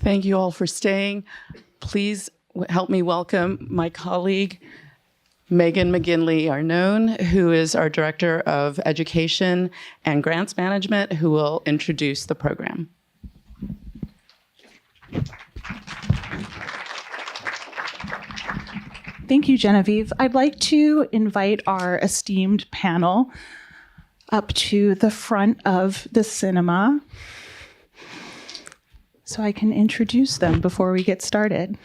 Thank you all for staying. Please help me welcome my colleague, McKinley Arnon, who is our Director of Education and Grants Management, who will introduce the program. Thank you, Genevieve. I'd like to invite our esteemed panel up to the front of the cinema so I can introduce them before we get started.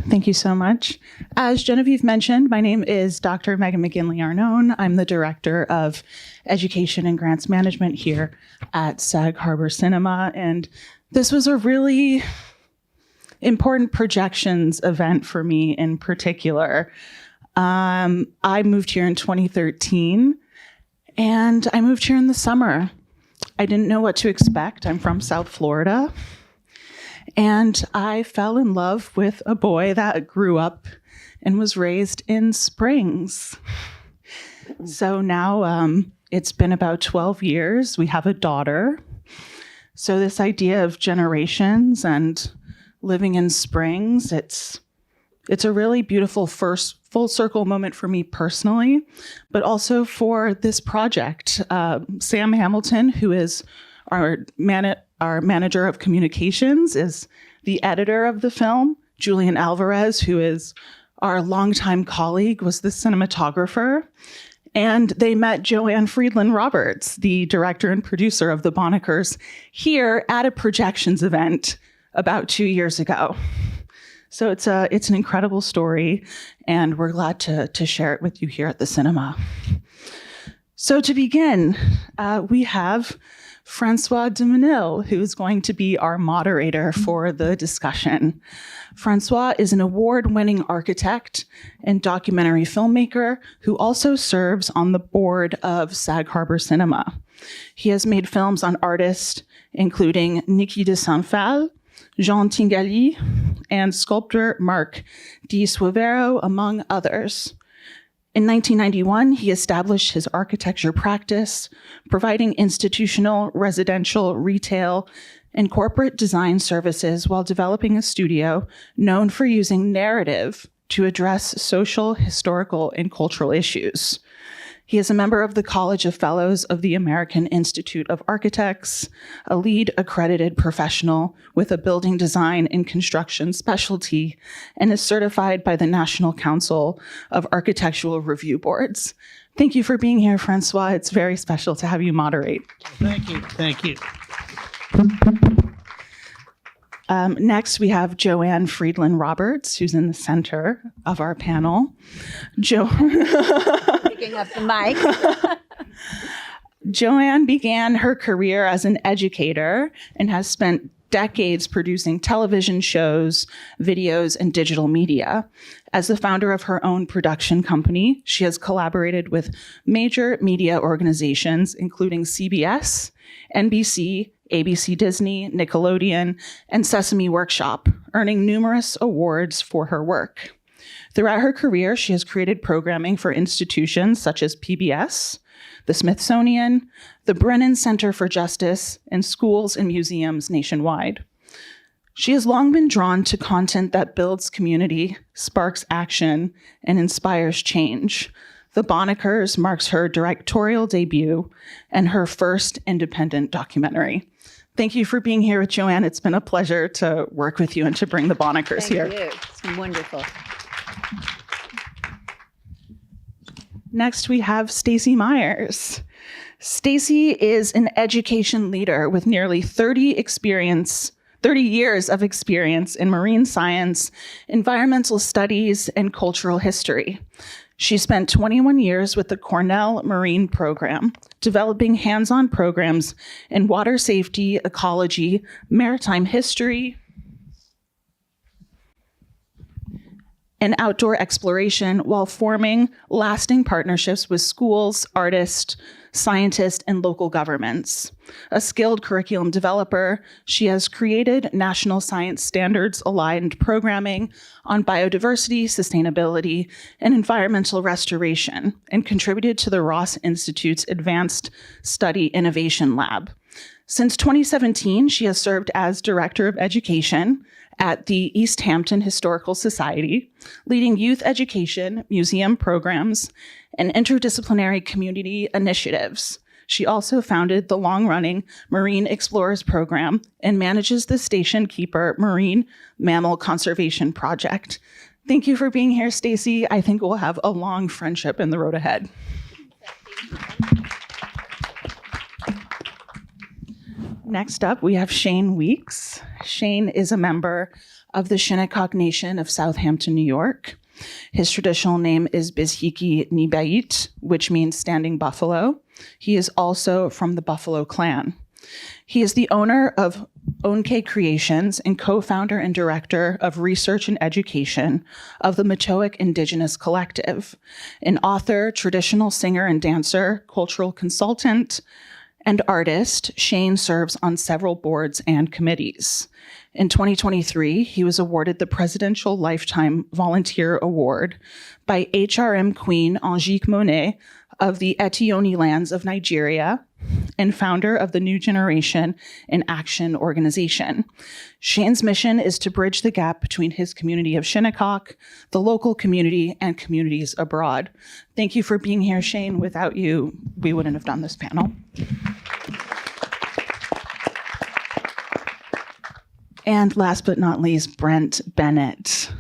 Thank you so much. As Genevieve mentioned, my name is Dr. McKinley Arnon. I'm the Director of Education and Grants Management here at Sag Harbor Cinema. And this was a really important projections event for me in particular. I moved here in 2013, and I moved here in the summer. I didn't know what to expect. I'm from South Florida. And I fell in love with a boy that grew up and was raised in Springs. So now it's been about 12 years. We have a daughter. So this idea of generations and living in Springs, it's a really beautiful first full circle moment for me personally, but also for this project. Sam Hamilton, who is our manager of communications, is the editor of the film. Julian Alvarez, who is our longtime colleague, was the cinematographer. And they met Joanne Friedland Roberts, the director and producer of the Bonackers, here at a projections event about 2 years ago. So it's an incredible story, and we're glad to share it with you here at the cinema. So to begin, we have François de Menil, who is going to be our moderator for the discussion. François is an award-winning architect and documentary filmmaker who also serves on the board of Sag Harbor Cinema. He has made films on artists including Niki de Saint-Phal, Jean Tingali, and sculptor Marc Di Suavero, among others. In 1991, he established his architecture practice, providing institutional, residential, retail, and corporate design services while developing a studio known for using narrative to address social, historical, and cultural issues. He is a member of the College of Fellows of the American Institute of Architects, a LEED accredited professional with a building design and construction specialty, and is certified by the National Council of Architectural Review Boards. Thank you for being here, François. It's very special to have you moderate. Thank you. Thank you. Next, we have Joanne Friedland Roberts, who's in the center of our panel. Picking up the mic. Joanne began her career as an educator and has spent decades producing television shows, videos, and digital media. As the founder of her own production company, she has collaborated with major media organizations, including CBS, NBC, ABC Disney, Nickelodeon, and Sesame Workshop, earning numerous awards for her work. Throughout her career, she has created programming for institutions such as PBS, the Smithsonian, the Brennan Center for Justice, and schools and museums nationwide. She has long been drawn to content that builds community, sparks action, and inspires change. The Bonackers marks her directorial debut and her first independent documentary. Thank you for being here with Joanne. It's been a pleasure to work with you and to bring the Bonackers here. Thank you. It's been wonderful. Next, we have Stacy Myers. Stacy is an education leader with nearly 30 30 years of experience in marine science, environmental studies, and cultural history. She spent 21 years with the Cornell Marine Program, developing hands-on programs in water safety, ecology, maritime history, and outdoor exploration while forming lasting partnerships with schools, artists, scientists, and local governments. A skilled curriculum developer, she has created national science standards-aligned programming on biodiversity, sustainability, and environmental restoration, and contributed to the Ross Institute's Advanced Study Innovation Lab. Since 2017, she has served as Director of Education at the East Hampton Historical Society, leading youth education, museum programs, and interdisciplinary community initiatives. She also founded the long-running Marine Explorers Program and manages the Station Keeper Marine Mammal Conservation Project. Thank you for being here, Stacy. I think we'll have a long friendship in the road ahead. Next up, we have Shane Weeks. Shane is a member of the Shinnecock Nation of Southampton, New York. His traditional name is Bizhiki Nibait, which means standing buffalo. He is also from the Buffalo Clan. He is the owner of Onke Creations and co-founder and director of research and education of the Metoac Indigenous Collective, an author, traditional singer and dancer, cultural consultant, and artist. Shane serves on several boards and committees. In 2023, he was awarded the Presidential Lifetime Volunteer Award by HRM Queen Angelique Monet of the Etioni lands of Nigeria and founder of the New Generation in Action organization. Shane's mission is to bridge the gap between his community of Shinnecock, the local community, and communities abroad. Thank you for being here, Shane. Without you, we wouldn't have done this panel. And last but not least, Brent Bennett.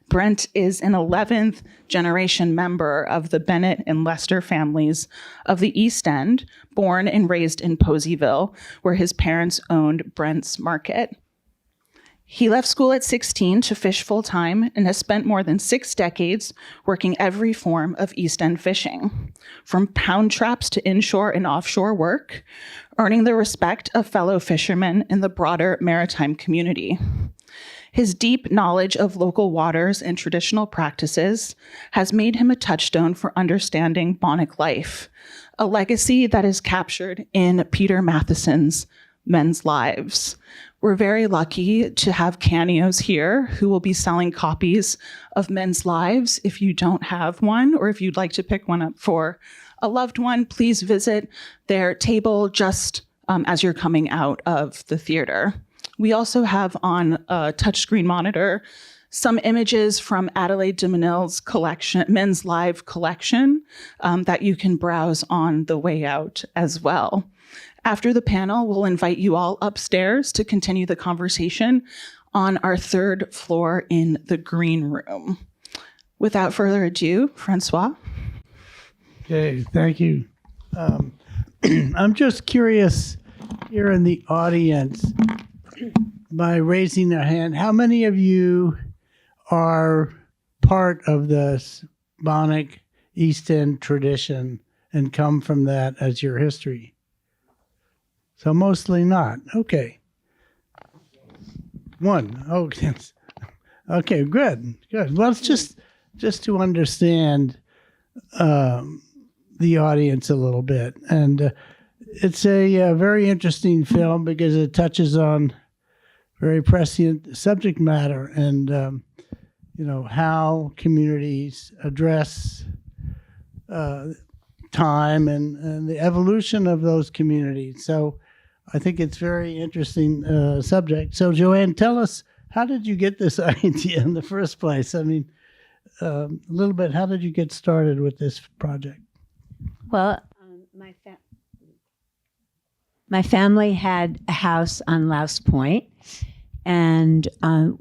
Brent is an 11th generation member of the Bennett and Lester families of the East End, born and raised in Poseyville, where his parents owned Brent's Market. He left school at 16 to fish full-time and has spent more than 6 decades working every form of East End fishing, from pound traps to inshore and offshore work, earning the respect of fellow fishermen in the broader maritime community. His deep knowledge of local waters and traditional practices has made him a touchstone for understanding Bonac life, a legacy that is captured in Peter Matheson's Men's Lives. We're very lucky to have Caneos here who will be selling copies of Men's Lives. If you don't have one or if you'd like to pick one up for a loved one, please visit their table just as you're coming out of the theater. We also have on a touchscreen monitor some images from Adelaide de Menil's collection, Men's Live collection, that you can browse on the way out as well. After the panel, we'll invite you all upstairs to continue the conversation on our 3rd floor in the green room. Without further ado, François. Okay, thank you. I'm just curious here in the audience, by raising their hand, how many of you are part of the Bonac East End tradition and come from that as your history? So mostly not. Okay. One. Oh, yes. Okay, good. Well, it's just to understand the audience a little bit. And it's a very interesting film because it touches on very prescient subject matter and, how communities address time and the evolution of those communities. So I think it's very interesting subject. So Joanne, tell us, how did you get this idea in the first place? I mean, a little bit, how did you get started with this project? Well, my family had a house on Louse Point, and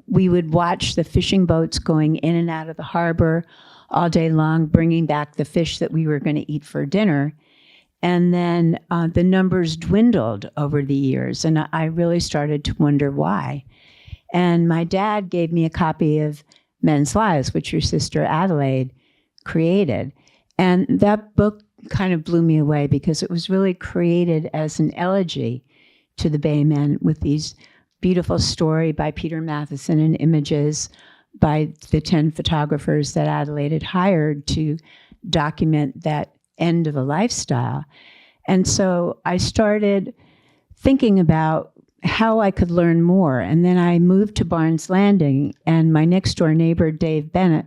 we would watch the fishing boats going in and out of the harbor all day long, bringing back the fish that we were going to eat for dinner. And then the numbers dwindled over the years, and I really started to wonder why. And my dad gave me a copy of Men's Lives, which your sister Adelaide created. And that book kind of blew me away because it was really created as an elegy to the Bay Men, with these beautiful story by Peter Matheson and images by the 10 photographers that Adelaide had hired to document that end of a lifestyle. And so I started thinking about how I could learn more. And then I moved to Barnes Landing, and my next door neighbor, Dave Bennett,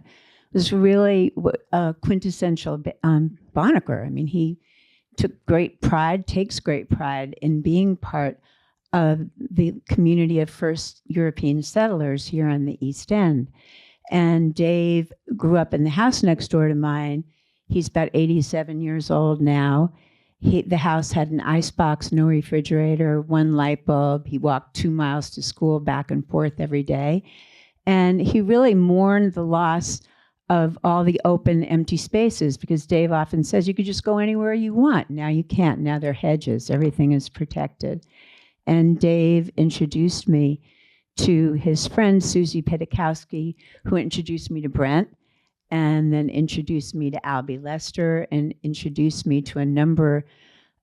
was really a quintessential Bonacker. I mean, he takes great pride in being part of the community of first European settlers here on the East End. And Dave grew up in the house next door to mine. He's about 87 years old now. The house had an icebox, no refrigerator, one light bulb. He walked 2 miles to school back and forth every day. And he really mourned the loss of all the open, empty spaces, because Dave often says you could just go anywhere you want. Now you can't. Now there are hedges. Everything is protected. And Dave introduced me to his friend, Susie Pedikowski, who introduced me to Brent, and then introduced me to Albie Lester, and introduced me to a number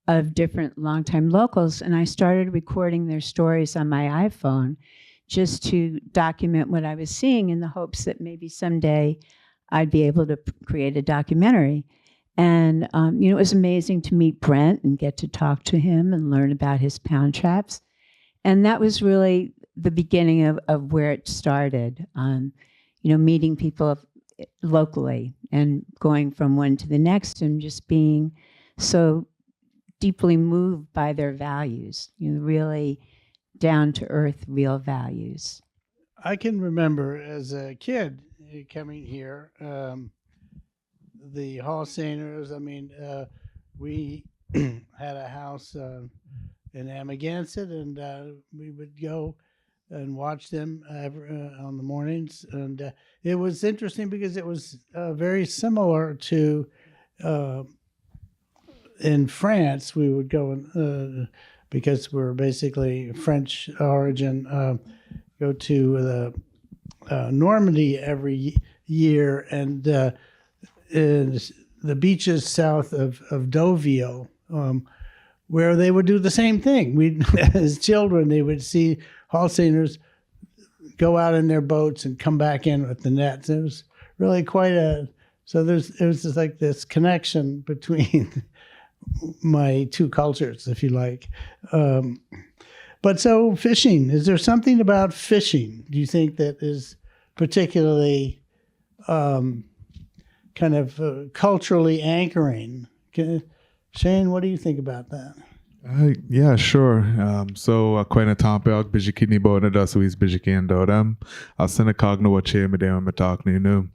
of different longtime locals. And I started recording their stories on my iPhone just to document what I was seeing, in the hopes that maybe someday I'd be able to create a documentary. And, it was amazing to meet Brent and get to talk to him and learn about his pound traps. And that was really the beginning of where it started, meeting people locally and going from one to the next, and just being so deeply moved by their values, really down to earth, real values. I can remember as a kid coming here, the Hallstainers. I mean, we had a house in Amagansett, and we would go and watch them on the mornings. And it was interesting because it was very similar to in France. We would go because we're basically French origin, go to the Normandy every year, and the beaches south of Deauville, where they would do the same thing. We, as children, they would see Hallstainers go out in their boats and come back in with the nets. It was really quite it was just like this connection between my two cultures, if you like. But so fishing, is there something about fishing, do you think, that is particularly kind of culturally anchoring? Shane, what do you think about that? Yeah, sure. So quite a topic, Bijikini Bona Dasuis Bijikin Dodam, Alsenacogno Wache Medema Metoac Nunu.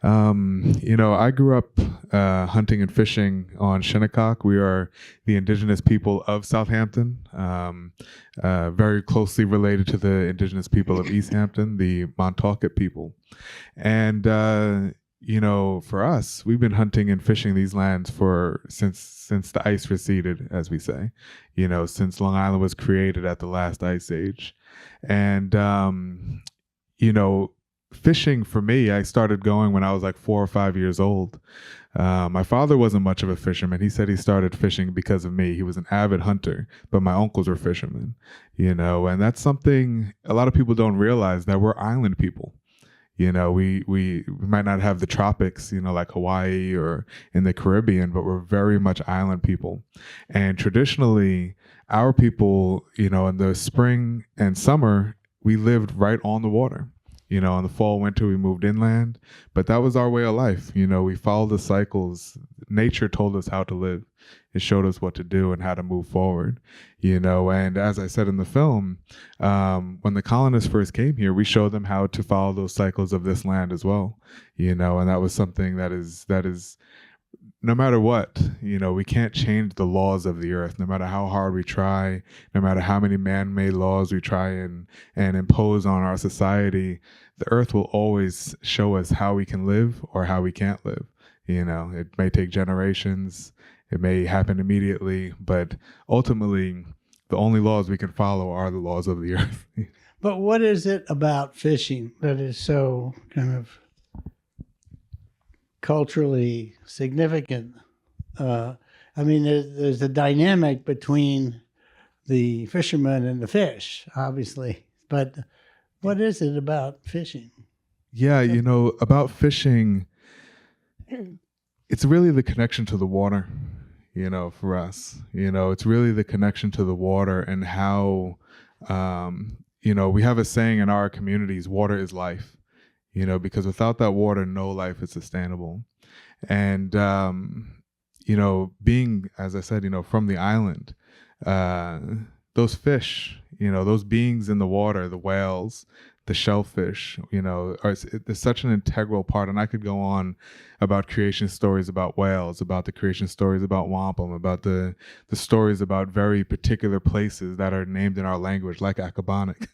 I grew up hunting and fishing on Shinnecock. We are the indigenous people of Southampton, very closely related to the indigenous people of East Hampton, the Montaukett people. And for us, we've been hunting and fishing these lands since the ice receded, as we say, since Long Island was created at the last ice age. And, fishing for me, I started going when I was like 4 or 5 years old. My father wasn't much of a fisherman. He said he started fishing because of me. He was an avid hunter, but my uncles were fishermen, and that's something a lot of people don't realize, that we're island people. We might not have the tropics, like Hawaii or in the Caribbean, but we're very much island people. And traditionally, our people, in the spring and summer, we lived right on the water. In the fall, winter, we moved inland, but that was our way of life. We followed the cycles. Nature told us how to live. It showed us what to do and how to move forward, and as I said in the film, when the colonists first came here, we showed them how to follow those cycles of this land as well, and that was something that is no matter what, we can't change the laws of the earth, no matter how hard we try, no matter how many man-made laws we try and impose on our society. The earth will always show us how we can live or how we can't live. It may take generations. It may happen immediately, but ultimately, the only laws we can follow are the laws of the earth. But what is it about fishing that is so kind of culturally significant? I mean, there's a dynamic between the fisherman and the fish, obviously. But what is it about fishing? Yeah, about fishing, it's really the connection to the water, for us. It's really the connection to the water and how, we have a saying in our communities, water is life, because without that water, no life is sustainable. And, being, as I said, from the island, those fish, those beings in the water, the whales, the shellfish, it's such an integral part. And I could go on about creation stories about whales, about the creation stories about wampum, about the stories about very particular places that are named in our language, like Bonac,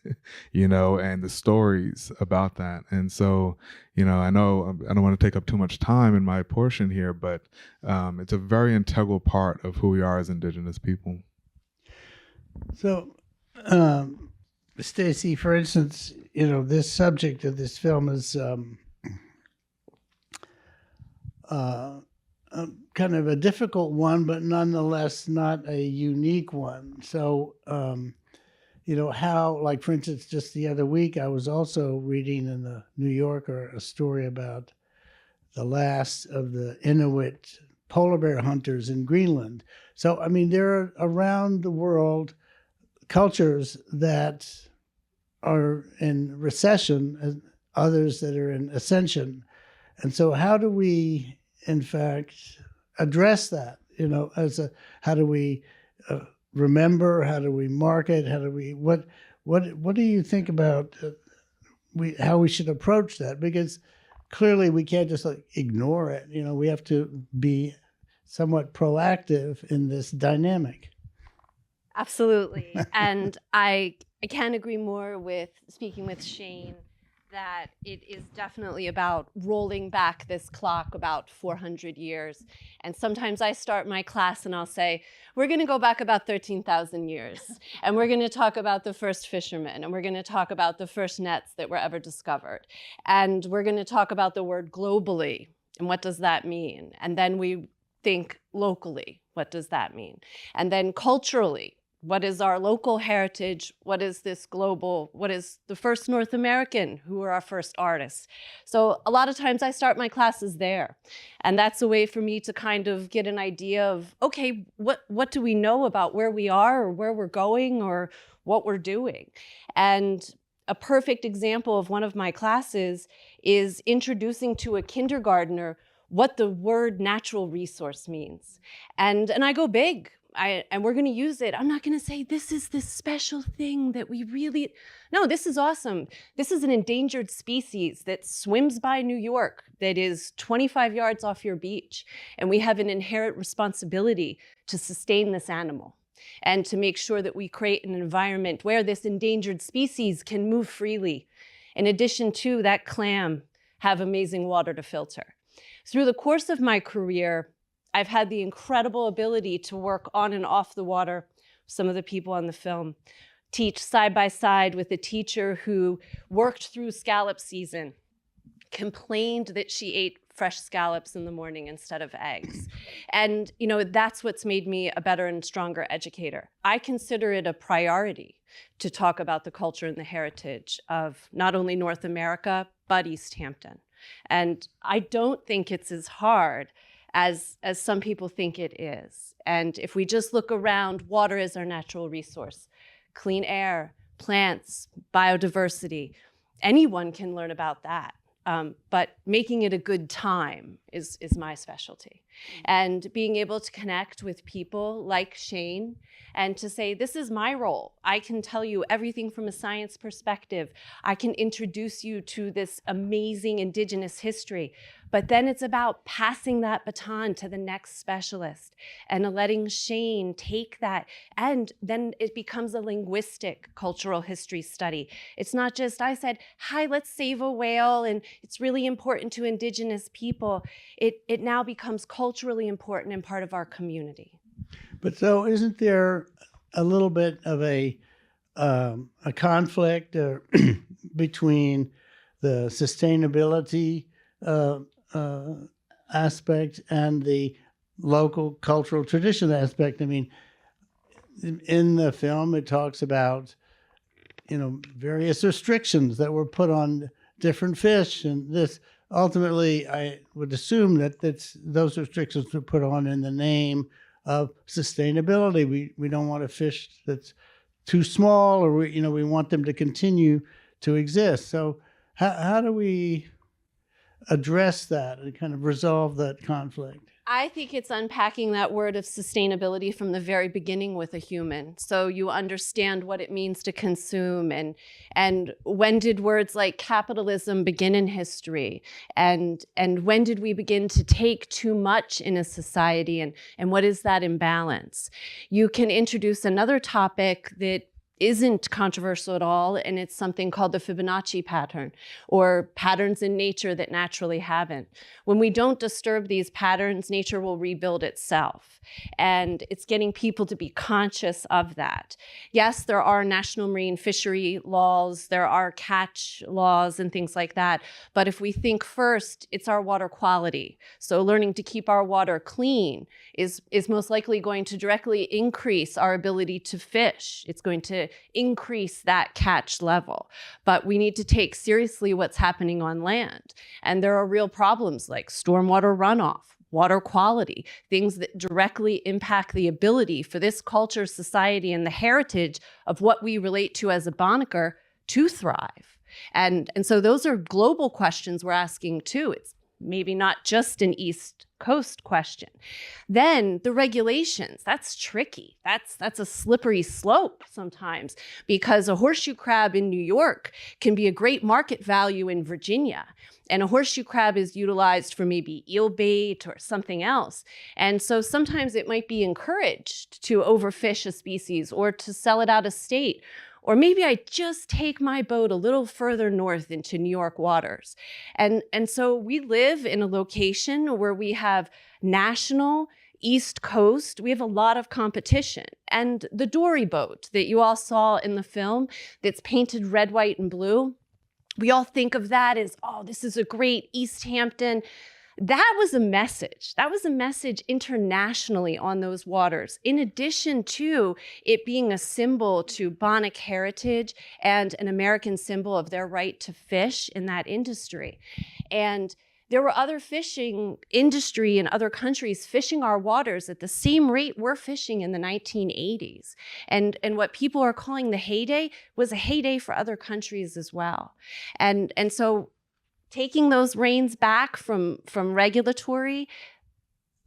and the stories about that. And so, I know I don't want to take up too much time in my portion here, but it's a very integral part of who we are as Indigenous people. So, Stacy, for instance, this subject of this film is kind of a difficult one, but nonetheless not a unique one. So, how, like, for instance, just the other week, I was also reading in the New Yorker a story about the last of the Inuit polar bear hunters in Greenland. So, I mean, there are around the world cultures that are in recession and others that are in ascension. And so how do we, in fact, address that? How do we remember? How do we market? How do we, what do you think about how we should approach that? Because clearly we can't just ignore it. We have to be somewhat proactive in this dynamic. Absolutely. And I can't agree more with speaking with Shane that it is definitely about rolling back this clock about 400 years. And sometimes I start my class and I'll say, we're going to go back about 13,000 years. And we're going to talk about the first fishermen. And we're going to talk about the first nets that were ever discovered. And we're going to talk about the word globally. And what does that mean? And then we think locally. What does that mean? And then culturally. What is our local heritage? What is this global? What is the first North American? Who are our first artists? So a lot of times I start my classes there. And that's a way for me to kind of get an idea of, okay, what do we know about where we are or where we're going or what we're doing? And a perfect example of one of my classes is introducing to a kindergartner what the word natural resource means. And I go big. And we're going to use it. I'm not going to say this is this special thing that we really, no, this is awesome. This is an endangered species that swims by New York that is 25 yards off your beach. And we have an inherent responsibility to sustain this animal and to make sure that we create an environment where this endangered species can move freely. In addition to that, clam have amazing water to filter. Through the course of my career, I've had the incredible ability to work on and off the water, some of the people on the film, teach side by side with a teacher who worked through scallop season, complained that she ate fresh scallops in the morning instead of eggs. And that's what's made me a better and stronger educator. I consider it a priority to talk about the culture and the heritage of not only North America, but East Hampton. And I don't think it's as hard as some people think it is. And if we just look around, water is our natural resource. Clean air, plants, biodiversity, anyone can learn about that. But making it a good time is my specialty. And being able to connect with people like Shane and to say, this is my role. I can tell you everything from a science perspective. I can introduce you to this amazing Indigenous history. But then it's about passing that baton to the next specialist and letting Shane take that. And then it becomes a linguistic cultural history study. It's not just, I said, hi, let's save a whale, and it's really important to Indigenous people. It now becomes cultural culturally important and part of our community. But so isn't there a little bit of a conflict between the sustainability aspect and the local cultural tradition aspect? I mean, in the film, it talks about, various restrictions that were put on different fish, and this ultimately, I would assume that those restrictions were put on in the name of sustainability. We don't want a fish that's too small, or we want them to continue to exist. So how do we address that and kind of resolve that conflict? I think it's unpacking that word of sustainability from the very beginning with a human. So you understand what it means to consume, and when did words like capitalism begin in history? And when did we begin to take too much in a society, and what is that imbalance? You can introduce another topic that isn't controversial at all, and it's something called the Fibonacci pattern, or patterns in nature that naturally haven't. When we don't disturb these patterns, nature will rebuild itself. And it's getting people to be conscious of that. Yes, there are national marine fishery laws, there are catch laws and things like that. But if we think first, it's our water quality. So learning to keep our water clean is most likely going to directly increase our ability to fish. It's going to increase that catch level. But we need to take seriously what's happening on land. And there are real problems like stormwater runoff, water quality, things that directly impact the ability for this culture, society, and the heritage of what we relate to as a Bonacker to thrive. And so those are global questions we're asking too. It's maybe not just an East Coast question. Then the regulations, that's tricky. That's a slippery slope sometimes, because a horseshoe crab in New York can be a great market value in Virginia. And a horseshoe crab is utilized for maybe eel bait or something else. And so sometimes it might be encouraged to overfish a species or to sell it out of state. Or maybe I just take my boat a little further north into New York waters. And so we live in a location where we have national, East Coast, we have a lot of competition. And the dory boat that you all saw in the film that's painted red, white, and blue, we all think of that as, oh, this is a great East Hampton. That was a message. That was a message internationally on those waters, in addition to it being a symbol to Bonac heritage and an American symbol of their right to fish in that industry. And there were other fishing industry in other countries fishing our waters at the same rate we're fishing in the 1980s. And what people are calling the heyday was a heyday for other countries as well. And so taking those reins back from regulatory,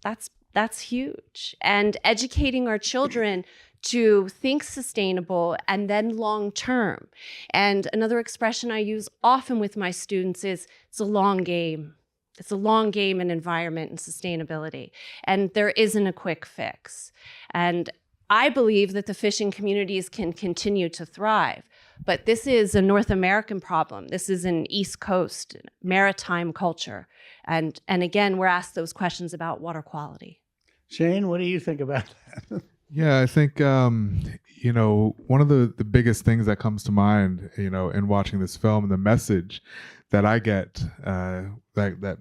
that's huge. And educating our children to think sustainable and then long term. And another expression I use often with my students is, it's a long game. It's a long game in environment and sustainability. And there isn't a quick fix. And I believe that the fishing communities can continue to thrive. But this is a North American problem. This is an East Coast maritime culture. And again, we're asked those questions about water quality. Shane, what do you think about that? Yeah, I think, one of the biggest things that comes to mind, in watching this film, and the message that I get that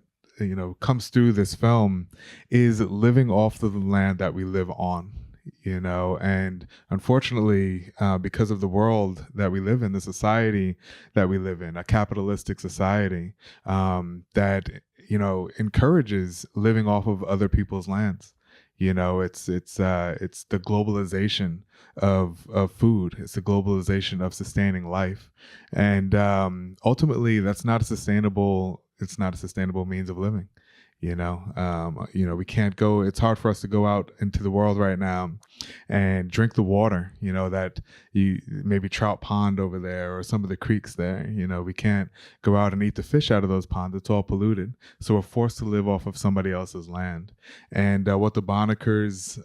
comes through this film is living off of the land that we live on. And unfortunately, because of the world that we live in, the society that we live in, a capitalistic society that, encourages living off of other people's lands. It's the globalization of food. It's the globalization of sustaining life. And ultimately, it's not a sustainable means of living. We can't go, it's hard for us to go out into the world right now and drink the water, that you maybe Trout Pond over there or some of the creeks there. We can't go out and eat the fish out of those ponds. It's all polluted. So we're forced to live off of somebody else's land. And what the Bonackers,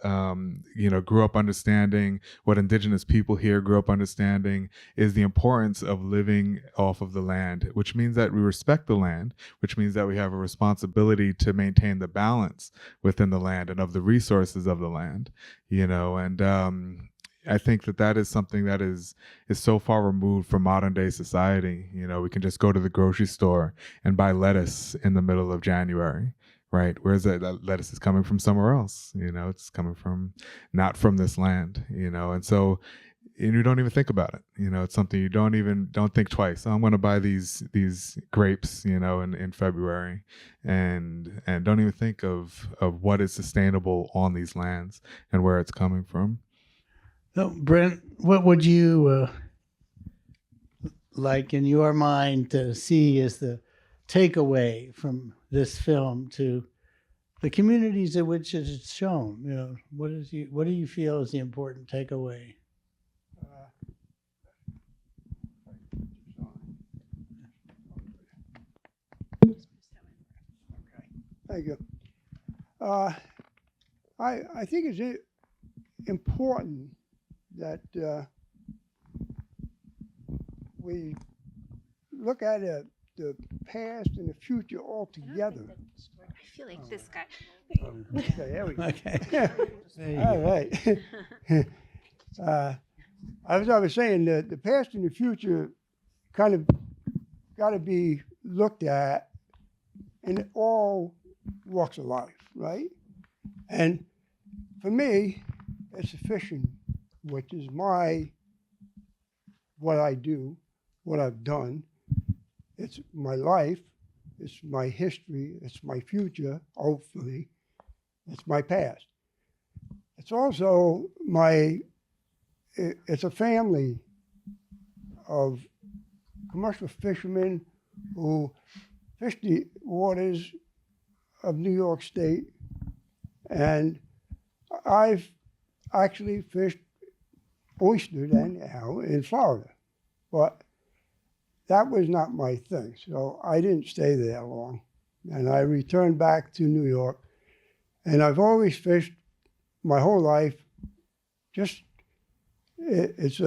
grew up understanding, what Indigenous people here grew up understanding, is the importance of living off of the land, which means that we respect the land, which means that we have a responsibility to maintain the balance within the land and of the resources of the land, and I think that is something that is so far removed from modern day society. We can just go to the grocery store and buy lettuce in the middle of January, right? Whereas that lettuce is coming from somewhere else. It's coming from not from this land. And so, and you don't even think about it. It's something you don't think twice. I'm going to buy these grapes, in February, and don't even think of what is sustainable on these lands and where it's coming from. So, Brent, what would you like in your mind to see as the takeaway from this film to the communities in which it's shown? What do you feel is the important takeaway? Thank you. I think it's important that we look at the past and the future all together. I feel like this guy. Okay, there we go. Okay. All right. As I was saying, the past and the future kind of got to be looked at in all walks of life, right? And for me, it's fishing, which is what I do, what I've done. It's my life, it's my history, it's my future, hopefully. It's my past. It's also it's a family of commercial fishermen who fish the waters of New York State, and I've actually fished oysters anyhow in Florida, but that was not my thing, so I didn't stay there long, and I returned back to New York, and I've always fished my whole life. Just it's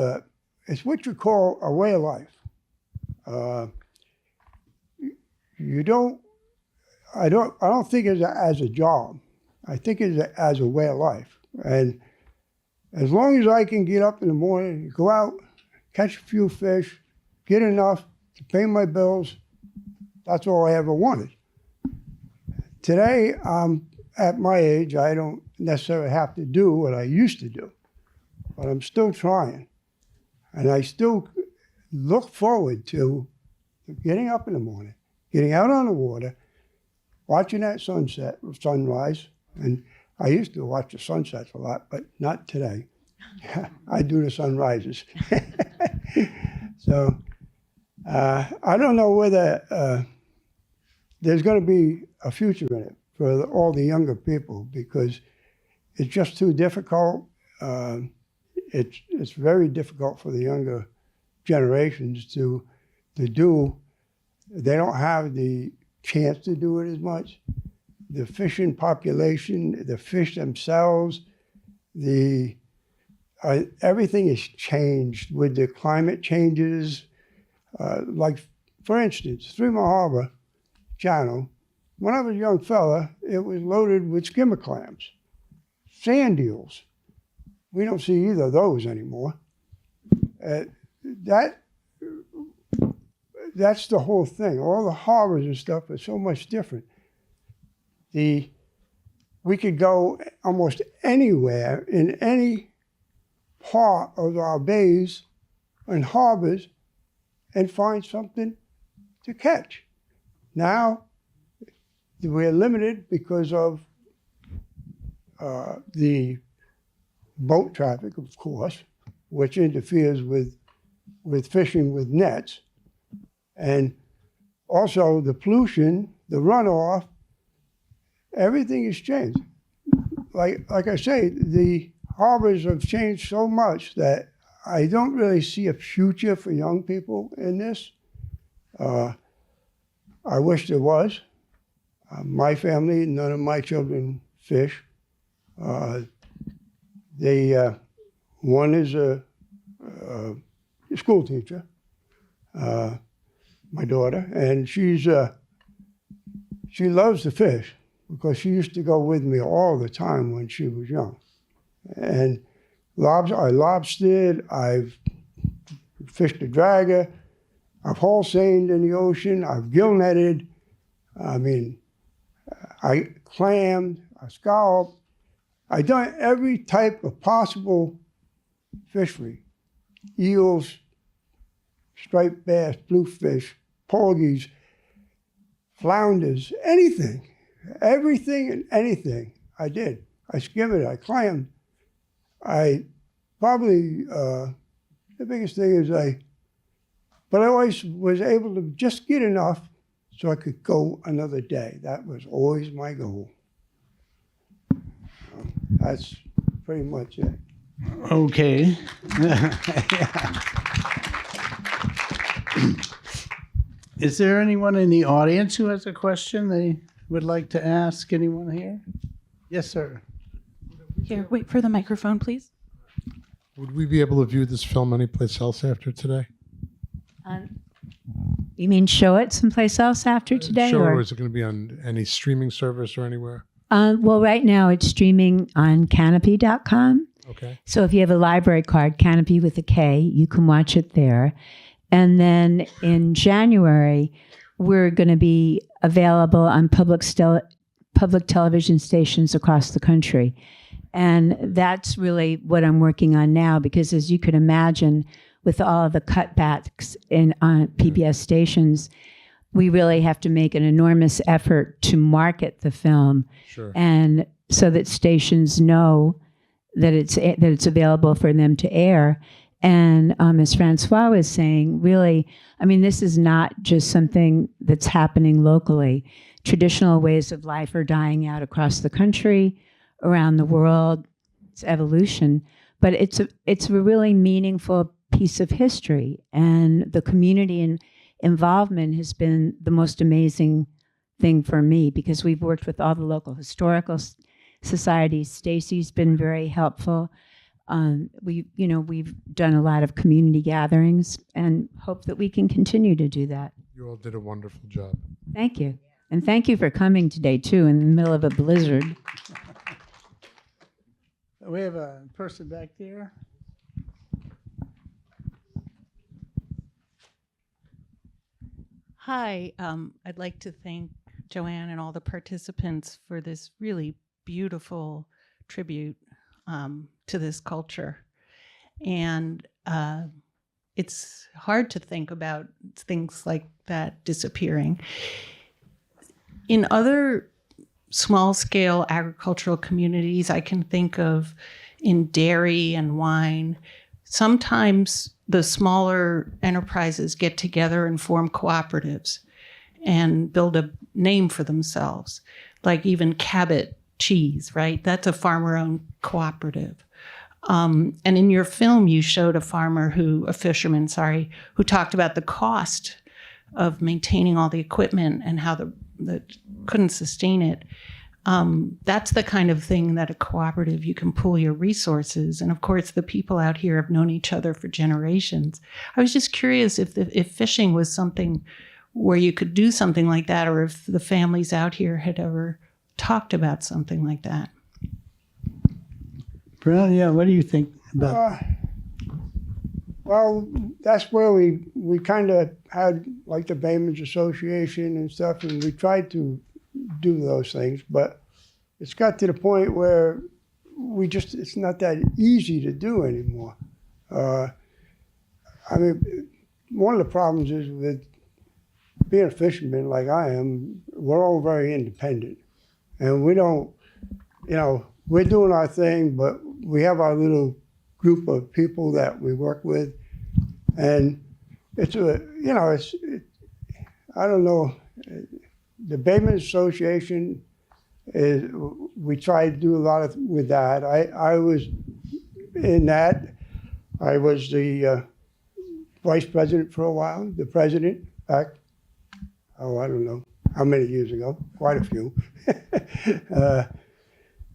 what you call a way of life. I don't think it's as a job. I think it's as a way of life. And as long as I can get up in the morning, go out, catch a few fish, get enough to pay my bills, that's all I ever wanted. Today, at my age, I don't necessarily have to do what I used to do, but I'm still trying. And I still look forward to getting up in the morning, getting out on the water, watching that sunrise. And I used to watch the sunsets a lot, but not today. I do the sunrises. So I don't know whether there's going to be a future in it for all the younger people, because it's just too difficult. It's very difficult for the younger generations to do. They don't have the chance to do it as much. The fishing population, the fish themselves, everything has changed with the climate changes. Like, for instance, 3 Mile Harbor Channel, when I was a young fella, it was loaded with skimmer clams, sand eels. We don't see either of those anymore. That's the whole thing. All the harbors and stuff are so much different. We could go almost anywhere in any part of our bays and harbors and find something to catch. Now, we're limited because of the boat traffic, of course, which interferes with fishing with nets. And also the pollution, the runoff, everything has changed. Like I say, the harbors have changed so much that I don't really see a future for young people in this. I wish there was. My family, none of my children fish. One is a school teacher, my daughter, and she loves to fish. because she used to go with me all the time when she was young. And I lobstered, I've fished a dragger, I've haul seined in the ocean, I've gill netted, I clammed, I scalloped. I've done every type of possible fishery. Eels, striped bass, bluefish, porgies, flounders, anything. Everything and anything I did. I skimmed, I clammed. The biggest thing is but I always was able to just get enough so I could go another day. That was always my goal. That's pretty much it. Okay. Is there anyone in the audience who has a question they would like to ask anyone here? Yes, sir. Here, wait for the microphone, please. Would we be able to view this film anyplace else after today? You mean show it someplace else after today? Sure, or or is it going to be on any streaming service or anywhere? Well, right now it's streaming on Kanopy.com. Okay. So if you have a library card, Kanopy with a K, you can watch it there. And then in January, we're going to be available on public television stations across the country. And that's really what I'm working on now, because as you could imagine, with all of the cutbacks on PBS stations, we really have to make an enormous effort to market the film, Sure. and so that stations know that it's available for them to air. And as François was saying, really, I mean, this is not just something that's happening locally. Traditional ways of life are dying out across the country, around the world. It's evolution, but it's a really meaningful piece of history, and the community involvement has been the most amazing thing for me, because we've worked with all the local historical societies. Stacy's been very helpful. We've done a lot of community gatherings and hope that we can continue to do that. You all did a wonderful job. Thank you. And thank you for coming today, too, in the middle of a blizzard. We have a person back there. Hi, I'd like to thank Joanne and all the participants for this really beautiful tribute to this culture. And it's hard to think about things like that disappearing. In other small-scale agricultural communities, I can think of in dairy and wine, sometimes the smaller enterprises get together and form cooperatives and build a name for themselves, like even Cabot Cheese, right? That's a farmer-owned cooperative. And in your film, you showed a fisherman, who talked about the cost of maintaining all the equipment and how that couldn't sustain it. That's the kind of thing that a cooperative, you can pool your resources. And of course, the people out here have known each other for generations. I was just curious if fishing was something where you could do something like that, or if the families out here had ever talked about something like that. Brent, yeah, what do you think about Well, that's where we kind of had like the Baymen's Association and stuff, and we tried to do those things, but it's got to the point where it's not that easy to do anymore. One of the problems is with being a fisherman like I am, we're all very independent, and we don't, we're doing our thing, but we have our little group of people that we work with, and I don't know. The Baymen's Association we tried to do a lot with that. I was in that. I was the vice president for a while, the president back, I don't know how many years ago, quite a few.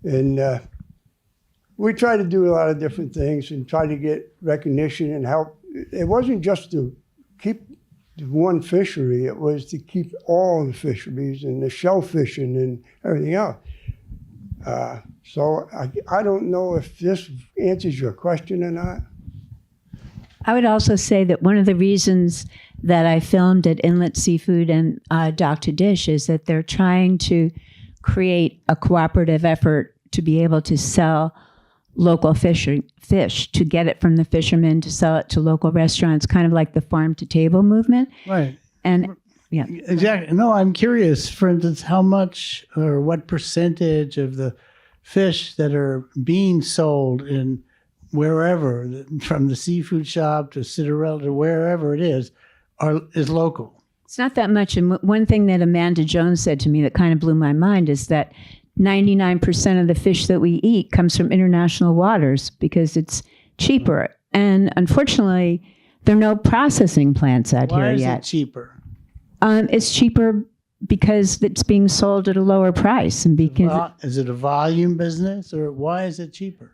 And we tried to do a lot of different things and try to get recognition and help. It wasn't just to keep one fishery. It was to keep all the fisheries and the shellfishing and everything else. So I don't know if this answers your question or not. I would also say that one of the reasons that I filmed at Inlet Seafood and Dr. Dish is that they're trying to create a cooperative effort to be able to sell local fish, to get it from the fishermen, to sell it to local restaurants, kind of like the farm to table movement. Right. And yeah. Exactly. No, I'm curious, for instance, how much or what percentage of the fish that are being sold in wherever, from the seafood shop to Cinderella to wherever it is local. It's not that much. And one thing that Amanda Jones said to me that kind of blew my mind is that 99% of the fish that we eat comes from international waters because it's cheaper. And unfortunately, there are no processing plants out here yet. Why is it cheaper? It's cheaper because it's being sold at a lower price. And because Is it a volume business, or why is it cheaper?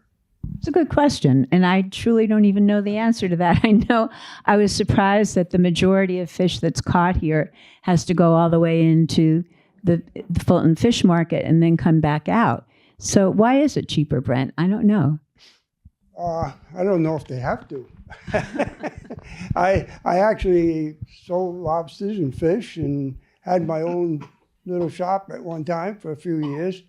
it's a good question, and I truly don't even know the answer to that. I know I was surprised that the majority of fish that's caught here has to go all the way into the Fulton Fish Market and then come back out. So why is it cheaper, Brent? I don't know. I don't know if they have to. I actually sold lobsters and fish and had my own little shop at one time for a few years.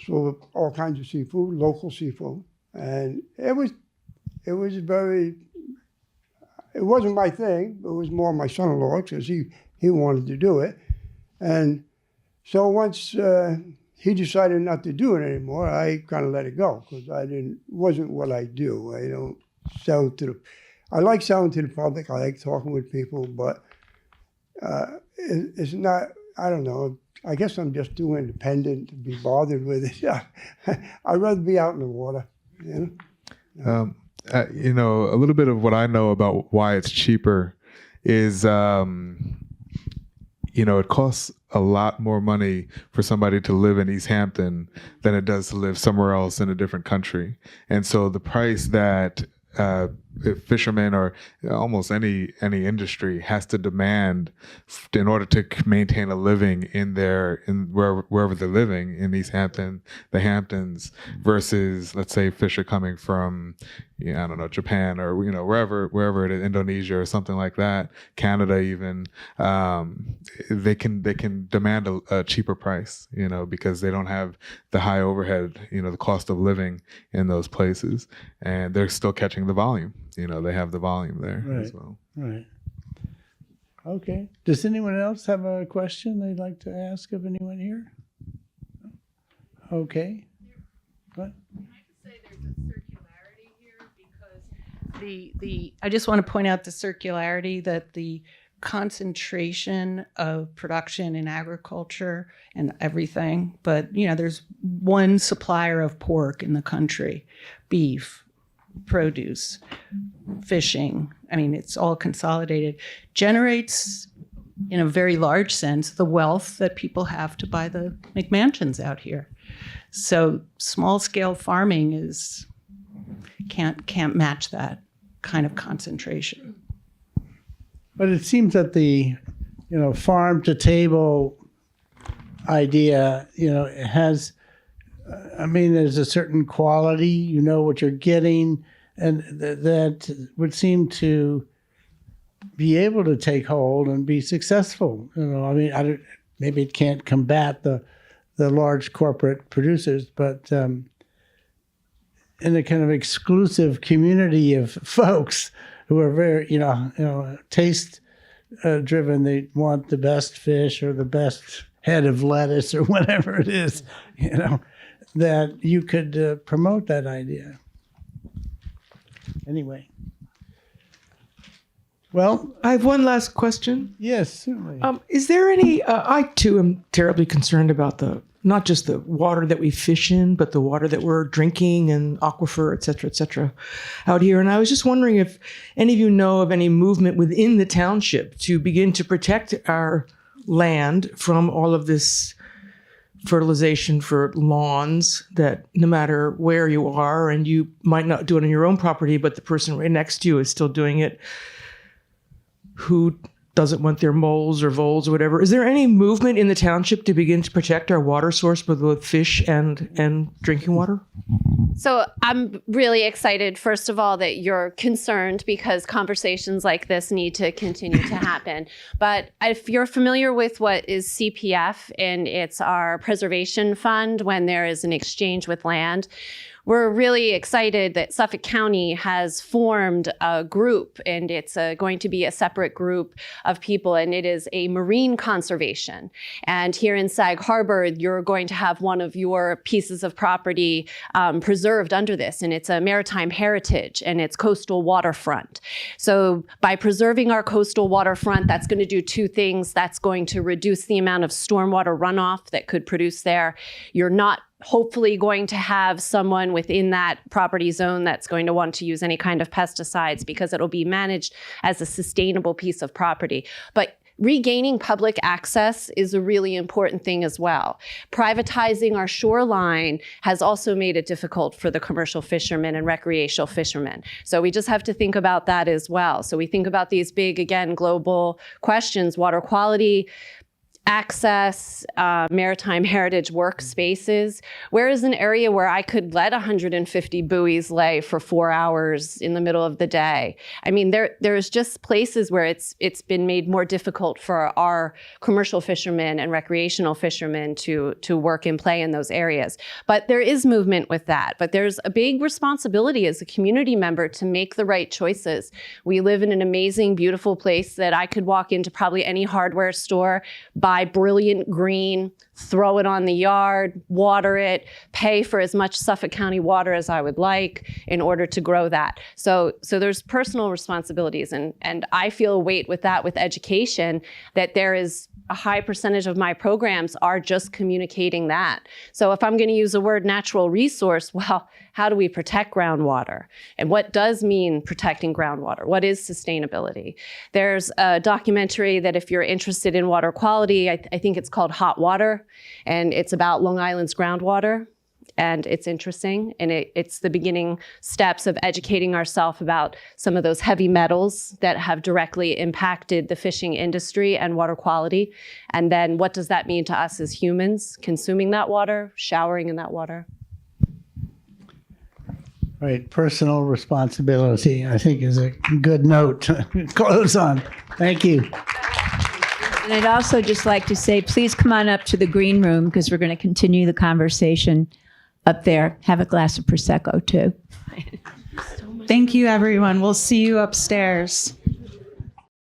Sold all kinds of seafood, local seafood, and it wasn't my thing. It was more my son-in-law because he wanted to do it, and so once he decided not to do it anymore, I kind of let it go because wasn't what I do. I don't sell I like selling to the public. I like talking with people, but it's not. I don't know. I guess I'm just too independent to be bothered with it. I'd rather be out in the water. You know? A little bit of what I know about why it's cheaper is, it costs a lot more money for somebody to live in East Hampton than it does to live somewhere else in a different country. And so the price that fishermen or almost any industry has to demand in order to maintain a living wherever they're living in East Hampton, the Hamptons, versus let's say fish are coming from I don't know, Japan or wherever it is, Indonesia or something like that, Canada even, they can demand a cheaper price, because they don't have the high overhead, the cost of living in those places, and they're still catching the volume. They have the volume there as well. Right. Okay. Does anyone else have a question they'd like to ask of anyone here? Okay. What? I just want to point out the circularity, that the concentration of production in agriculture and everything, but there's one supplier of pork in the country, beef, produce, fishing. I mean, it's all consolidated, generates in a very large sense the wealth that people have to buy the McMansions out here. So small scale farming can't match that kind of concentration. But it seems that the, farm to table idea, it has, there's a certain quality, what you're getting, and that would seem to be able to take hold and be successful. Maybe it can't combat the large corporate producers, but in a kind of exclusive community of folks who are very, taste driven. They want the best fish or the best head of lettuce or whatever it is, that you could promote that idea. Anyway. Well, I have one last question. Yes, certainly. Is there any, I too am terribly concerned about not just the water that we fish in, but the water that we're drinking and aquifer, et cetera, out here. And I was just wondering if any of you know of any movement within the township to begin to protect our land from all of this fertilization for lawns, that no matter where you are, and you might not do it on your own property, but the person right next to you is still doing it, who doesn't want their moles or voles or whatever. Is there any movement in the township to begin to protect our water source, both with fish and drinking water? So I'm really excited, first of all, that you're concerned, because conversations like this need to continue to happen. But if you're familiar with what is CPF, and it's our preservation fund when there is an exchange with land, we're really excited that Suffolk County has formed a group, and it's going to be a separate group of people, and it is a marine conservation. And here in Sag Harbor, you're going to have one of your pieces of property preserved under this, and it's a maritime heritage, and it's coastal waterfront. So by preserving our coastal waterfront, that's going to do two things. That's going to reduce the amount of stormwater runoff that could produce there. You're not hopefully going to have someone within that property zone that's going to want to use any kind of pesticides, because it'll be managed as a sustainable piece of property. But regaining public access is a really important thing as well. Privatizing our shoreline has also made it difficult for the commercial fishermen and recreational fishermen. So we just have to think about that as well. So we think about these big, again, global questions: water quality, access, maritime heritage workspaces. Where is an area where I could let 150 buoys lay for 4 hours in the middle of the day? I mean, there's just places where it's been made more difficult for our commercial fishermen and recreational fishermen to work and play in those areas. But there is movement with that. But there's a big responsibility as a community member to make the right choices. We live in an amazing, beautiful place that I could walk into probably any hardware store, buy brilliant green, throw it on the yard, water it, pay for as much Suffolk County water as I would like in order to grow that. So there's personal responsibilities, and I feel a weight with that with education, that there is a high percentage of my programs are just communicating that. So if I'm going to use the word natural resource, well, how do we protect groundwater? And what does mean protecting groundwater? What is sustainability? There's a documentary that if you're interested in water quality, I think it's called Hot Water, and it's about Long Island's groundwater. And it's interesting, and it's the beginning steps of educating ourselves about some of those heavy metals that have directly impacted the fishing industry and water quality. And then what does that mean to us as humans, consuming that water, showering in that water? Right, personal responsibility, I think, is a good note to close on. Thank you. And I'd also just like to say, please come on up to the green room, because we're going to continue the conversation up there. Have a glass of Prosecco, too. Thank you, everyone. We'll see you upstairs.